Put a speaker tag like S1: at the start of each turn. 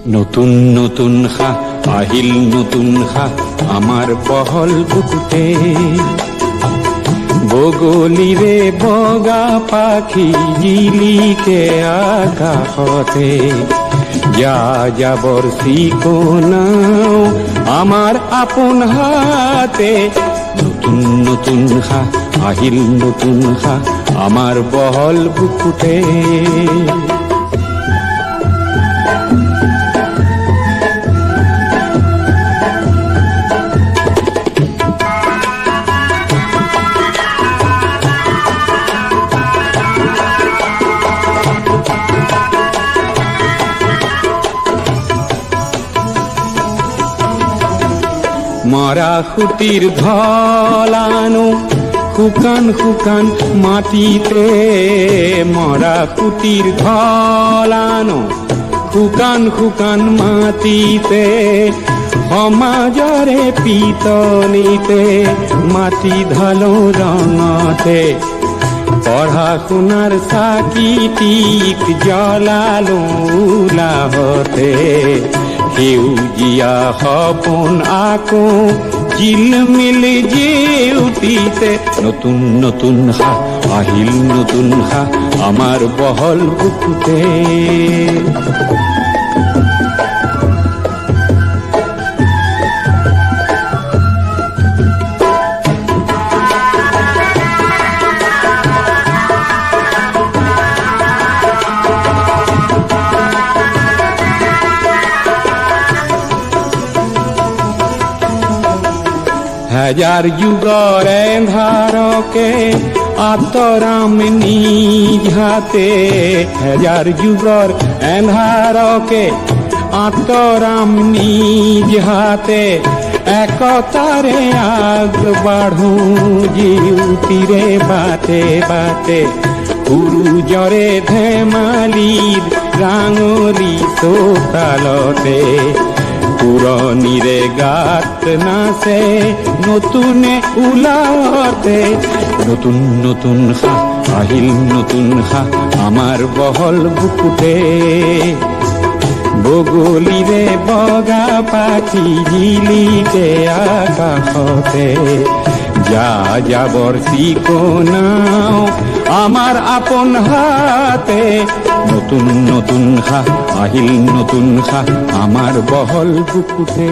S1: নতুন নতুন খা আহিল নতুন খা আমার বহল বুকুতে বগলিরে বগা পাখি জিলিকে আকাশতে যা যাবৰ ঠিকনাও আমার আপন হাতে নতুন নতুন খা আহিল নতুন খা আমার বহল বুকুতে মরা খুঁটির ঢলানো শুকান শুকান মাটিতে মরা খুঁটির ঢলানো শুকান শুকান মাটিতে সমাজৰে পিতনিতে মাটি ঢালো ৰঙতে পঢ়া শুনাৰ চাকিটিক জ্বলালো উলাহতে সেউজীয়া সপোন আকৌ জিলমিল জেউতিতে নতুন নতুন খা আহিল নতুন খা আমাৰ বহল বুকুতে হাজাৰ যুগৰ এন্ধাৰকে আঁতৰাম নিজ হাতে হাজাৰ যুগৰ এন্ধাৰকে আঁতৰাম নিজ হাতে একতাৰে আগবাঢ়ো জিউতিৰে বাটে বাটে সূৰুজৰে ধেমালিৰ ৰাঙলী চোতালতে পুৰণিৰে গাত নাচে নতুনে ওলাওতে নতুন নতুন খা আহিল নতুন খা আমাৰ বহল বুকুতে বগলিৰে বগা পাখি জিলিকে আকাশতে যা যাবৰ ঠিকনাও আমাৰ আপন হাতে নতুন নতুন খা আহিল নতুন খা আমাৰ বহল বুকুতে